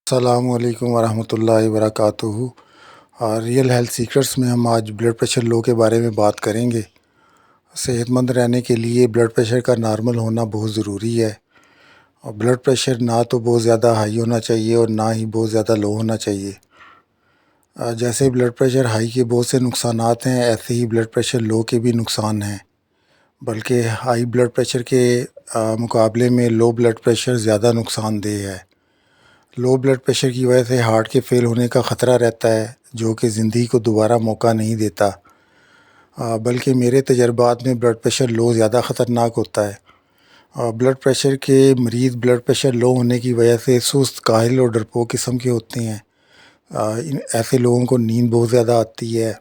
السلام علیکم ورحمۃ اللہ وبرکاتہ۔ ریئل ہیلتھ سیکرٹس میں ہم آج بلڈ پریشر لو کے بارے میں بات کریں گے۔ صحت مند رہنے کے لیے بلڈ پریشر کا نارمل ہونا بہت ضروری ہے، اور بلڈ پریشر نہ تو بہت زیادہ ہائی ہونا چاہیے اور نہ ہی بہت زیادہ لو ہونا چاہیے۔ جیسے بلڈ پریشر ہائی کے بہت سے نقصانات ہیں، ایسے ہی بلڈ پریشر لو کے بھی نقصان ہیں، بلکہ ہائی بلڈ پریشر کے مقابلے میں لو بلڈ پریشر زیادہ نقصان دہ ہے۔ لو بلڈ پریشر کی وجہ سے ہارٹ کے فیل ہونے کا خطرہ رہتا ہے، جو کہ زندگی کو دوبارہ موقع نہیں دیتا، بلکہ میرے تجربات میں بلڈ پریشر لو زیادہ خطرناک ہوتا ہے۔ بلڈ پریشر کے مریض بلڈ پریشر لو ہونے کی وجہ سے سست، کاہل اور ڈرپوک قسم کے ہوتے ہیں۔ ایسے لوگوں کو نیند بہت زیادہ آتی ہے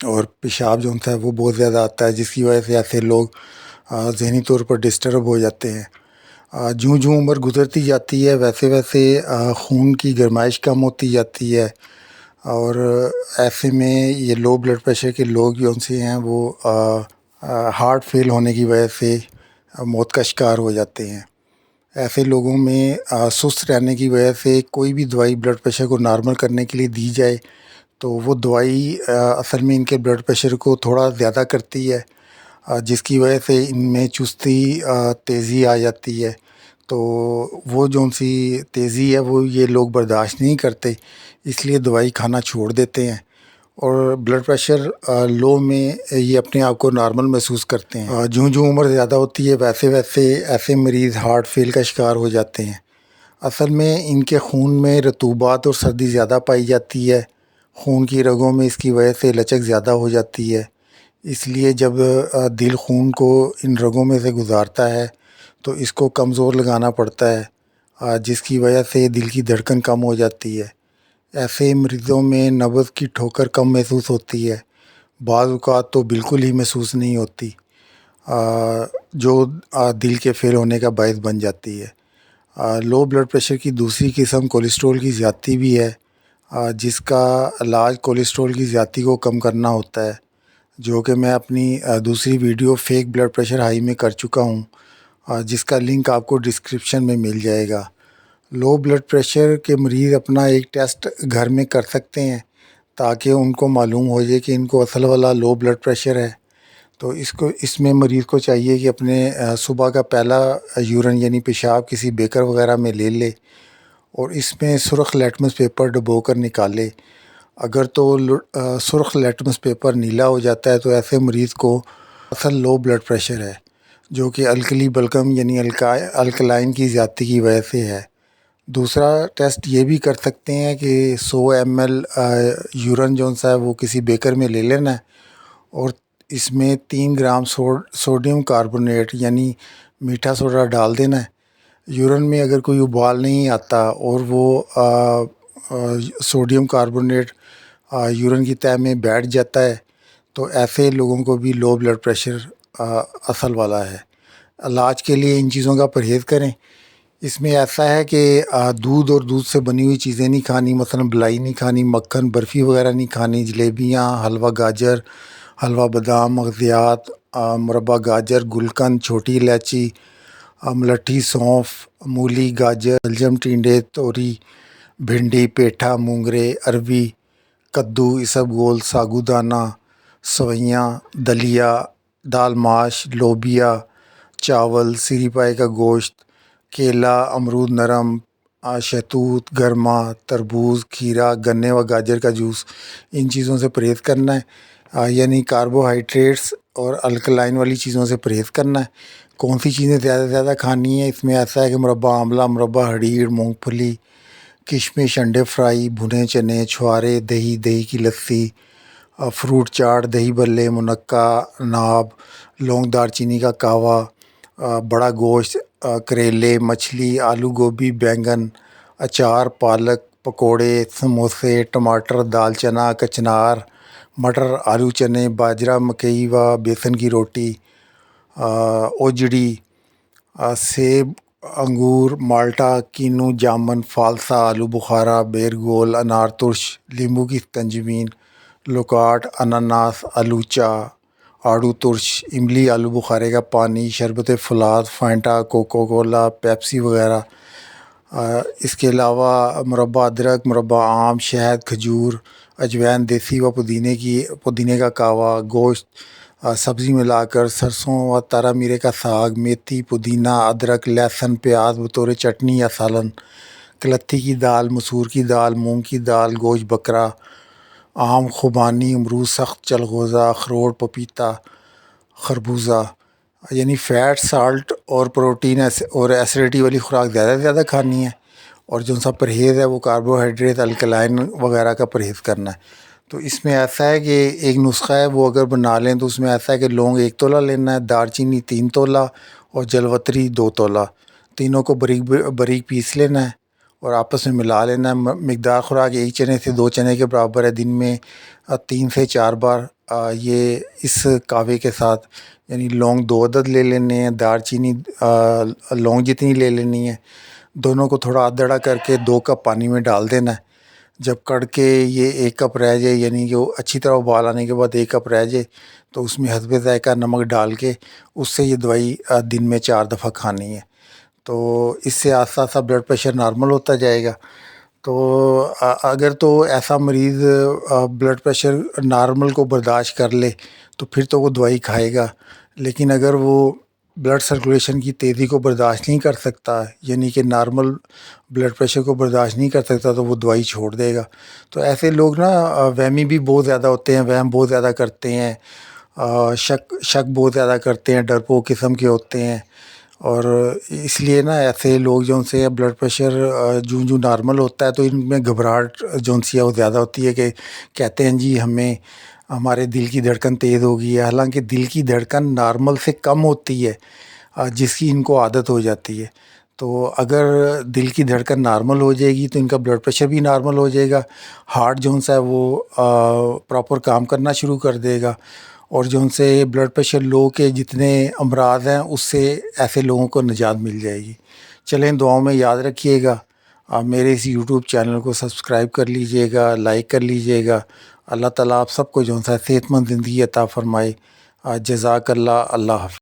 اور پیشاب جو ہوتا ہے وہ بہت زیادہ آتا ہے، جس کی وجہ سے ایسے لوگ ذہنی طور پر ڈسٹرب ہو جاتے ہیں۔ جوں جوں عمر گزرتی جاتی ہے ویسے ویسے خون کی گرمائش کم ہوتی جاتی ہے، اور ایسے میں یہ لو بلڈ پریشر کے لوگ جو سے ہیں وہ ہارٹ فیل ہونے کی وجہ سے موت کا شکار ہو جاتے ہیں۔ ایسے لوگوں میں سست رہنے کی وجہ سے کوئی بھی دوائی بلڈ پریشر کو نارمل کرنے کے لیے دی جائے تو وہ دوائی اصل میں ان کے بلڈ پریشر کو تھوڑا زیادہ کرتی ہے، جس کی وجہ سے ان میں چستی، تیزی آ جاتی ہے۔ تو وہ جو سی تیزی ہے وہ یہ لوگ برداشت نہیں کرتے، اس لیے دوائی کھانا چھوڑ دیتے ہیں، اور بلڈ پریشر لو میں یہ اپنے آپ کو نارمل محسوس کرتے ہیں۔ جوں جوں عمر زیادہ ہوتی ہے ویسے ویسے ایسے مریض ہارٹ فیل کا شکار ہو جاتے ہیں۔ اصل میں ان کے خون میں رطوبات اور سردی زیادہ پائی جاتی ہے، خون کی رگوں میں اس کی وجہ سے لچک زیادہ ہو جاتی ہے، اس لیے جب دل خون کو ان رگوں میں سے گزارتا ہے تو اس کو کمزور لگانا پڑتا ہے، جس کی وجہ سے دل کی دھڑکن کم ہو جاتی ہے۔ ایسے مریضوں میں نبض کی ٹھوکر کم محسوس ہوتی ہے، بعض اوقات تو بالکل ہی محسوس نہیں ہوتی، جو دل کے فیل ہونے کا باعث بن جاتی ہے۔ لو بلڈ پریشر کی دوسری قسم کولیسٹرول کی زیادتی بھی ہے، جس کا علاج کولیسٹرول کی زیادتی کو کم کرنا ہوتا ہے، جو کہ میں اپنی دوسری video fake blood pressure high میں کر چکا ہوں، جس کا لنک آپ کو ڈسکرپشن میں مل جائے گا۔ لو بلڈ پریشر کے مریض اپنا ایک ٹیسٹ گھر میں کر سکتے ہیں تاکہ ان کو معلوم ہو جائے کہ ان کو اصل والا لو بلڈ پریشر ہے۔ تو اس میں مریض کو چاہیے کہ اپنے صبح کا پہلا یورین یعنی پیشاب کسی بیکر وغیرہ میں لے لے اور اس میں سرخ لیٹمس پیپر ڈبو کر نکالے۔ اگر تو سرخ لیٹمس پیپر نیلا ہو جاتا ہے تو ایسے مریض کو اصل لو بلڈ پریشر ہے، جو کہ الکلی بلغم یعنی الکلائن کی زیادتی کی وجہ سے ہے۔ دوسرا ٹیسٹ یہ بھی کر سکتے ہیں کہ 100 ml یورین جو ہے وہ کسی بیکر میں لے لینا ہے اور اس میں 3 گرام سوڈیم کاربونیٹ یعنی میٹھا سوڈا ڈال دینا ہے۔ یورین میں اگر کوئی ابال نہیں آتا اور وہ سوڈیم کاربونیٹ یورین کی تہہ میں بیٹھ جاتا ہے تو ایسے لوگوں کو بھی لو بلڈ پریشر اصل والا ہے۔ علاج کے لیے ان چیزوں کا پرہیز کریں۔ اس میں ایسا ہے کہ دودھ اور دودھ سے بنی ہوئی چیزیں نہیں کھانی، مثلا بلائی نہیں کھانی، مکھن، برفی وغیرہ نہیں کھانی، جلیبیاں، حلوہ گاجر، حلوہ بادام، مغزیات، مربع گاجر، گلقند، چھوٹی الائچی، ملٹھی، سونف، مولی، گاجر، شلجم، ٹینڈے، توری، بھنڈی، پیٹھا، مونگرے، اروی، کدو، اسبگول، ساگو دانہ، سوئیاں، دلیا، دال ماش، لوبیا، چاول، سری پائے کا گوشت، کیلا، امرود نرم، شہتوت، گرما، تربوز، کھیرا، گنے و گاجر کا جوس، ان چیزوں سے پرہیز کرنا ہے، یعنی کاربوہائیڈریٹس اور الکلائن والی چیزوں سے پرہیز کرنا ہے۔ کون سی چیزیں زیادہ سے زیادہ کھانی ہیں؟ اس میں ایسا ہے کہ مربع آملہ، مربع ہڑیر، مونگ پھلی، کشمش، انڈے فرائی، بھنے چنے، چھوارے، دہی کی لسی، فروٹ چاٹ، دہی بھلے، منقع، ناب، لونگ، دار چینی کا کہوہ، بڑا گوشت، کریلے، مچھلی، آلو گوبھی، بینگن، اچار، پالک، پکوڑے، سموسے، ٹماٹر، دال چنا، کچنار، مٹر، آلو چنے، باجرہ، مکئی و بیسن کی روٹی، اوجڑی، سیب، انگور، مالٹا، کینو، جامن، فالسا، آلو بخارا، بیر گول، انار ترش، لیمبو کی کنجمین، لوکاٹ، انناس، آلوچا، آڑو ترش، املی، آلو بخارے کا پانی، شربت فلاد، فانٹا، کوکو کولا، پیپسی وغیرہ، اس کے علاوہ مربع ادرک، مربع آم، شہد، کھجور، اجوائن، دیسی و پودینے کا کہوہ، گوشت، سبزی ملا کر، سرسوں و تارا میرے کا ساگ، میتھی، پودینہ، ادرک، لہسن، پیاز بطور چٹنی یا سالن، کلتھی کی دال، مسور کی دال، مونگ کی دال، گوشت بکرا، آم، خوبانی، امرود، سخت، چلغوزہ، اخروٹ، پپیتا، خربوزہ. یعنی فیٹ، سالٹ اور پروٹین اور ایسیڈیٹی والی خوراک زیادہ سے زیادہ کھانی ہے، اور جو سا پرہیز ہے وہ کاربوہائیڈریٹ، الکلائن وغیرہ کا پرہیز کرنا ہے. تو اس میں ایسا ہے کہ ایک نسخہ ہے، وہ اگر بنا لیں تو اس میں ایسا ہے کہ لونگ 1 تولہ لینا ہے، دار چینی 3 تولہ اور جلوتری 2 تولہ. تینوں کو باریک پیس لینا ہے اور آپس میں ملا لینا ہے. مقدار خوراک 1 چنے سے 2 چنے کے برابر ہے. دن میں 3 سے 4 بار یہ اس کہوے کے ساتھ، یعنی لونگ 2 عدد لے لینے ہیں، دار چینی لونگ جتنی لے لینی ہے. دونوں کو تھوڑا آدھڑا کر کے 2 کپ پانی میں ڈال دینا ہے. جب کڑ کے یہ 1 کپ رہ جائے، یعنی کہ وہ اچھی طرح ابال آنے کے بعد 1 کپ رہ جائے، تو اس میں حسب ذائقہ نمک ڈال کے اس سے یہ دوائی دن میں 4 دفعہ کھانی ہے. تو اس سے آہستہ آہستہ بلڈ پریشر نارمل ہوتا جائے گا. تو اگر تو ایسا مریض بلڈ پریشر نارمل کو برداشت کر لے تو پھر تو وہ دوائی کھائے گا. لیکن اگر وہ بلڈ سرکولیشن کی تیزی کو برداشت نہیں کر سکتا، یعنی کہ نارمل بلڈ پریشر کو برداشت نہیں کر سکتا، تو وہ دوائی چھوڑ دے گا. تو ایسے لوگ نا وہمی بھی بہت زیادہ ہوتے ہیں، وہم بہت زیادہ کرتے ہیں، شک بہت زیادہ کرتے ہیں، ڈرپوک قسم کے ہوتے ہیں. اور اس لیے نا ایسے لوگ جو سے بلڈ پریشر جو نارمل ہوتا ہے تو ان میں گھبراہٹ جو سی ہے وہ زیادہ ہوتی ہے، کہ کہتے ہیں جی ہمارے دل کی دھڑکن تیز ہو گئی ہے. حالانکہ دل کی دھڑکن نارمل سے کم ہوتی ہے، جس کی ان کو عادت ہو جاتی ہے. تو اگر دل کی دھڑکن نارمل ہو جائے گی تو ان کا بلڈ پریشر بھی نارمل ہو جائے گا. ہارٹ جو سا ہے وہ پراپر کام کرنا شروع کر دے گا. اور جو ان سے بلڈ پریشر لو کے جتنے امراض ہیں اس سے ایسے لوگوں کو نجات مل جائے گی. چلیں دعاؤں میں یاد رکھیے گا. آپ میرے اس یوٹیوب چینل کو سبسکرائب کر لیجئے گا، لائک کر لیجئے گا. اللہ تعالیٰ آپ سب کو جو ہے صحت مند زندگی عطا فرمائے. جزاک اللہ. اللہ حافظ.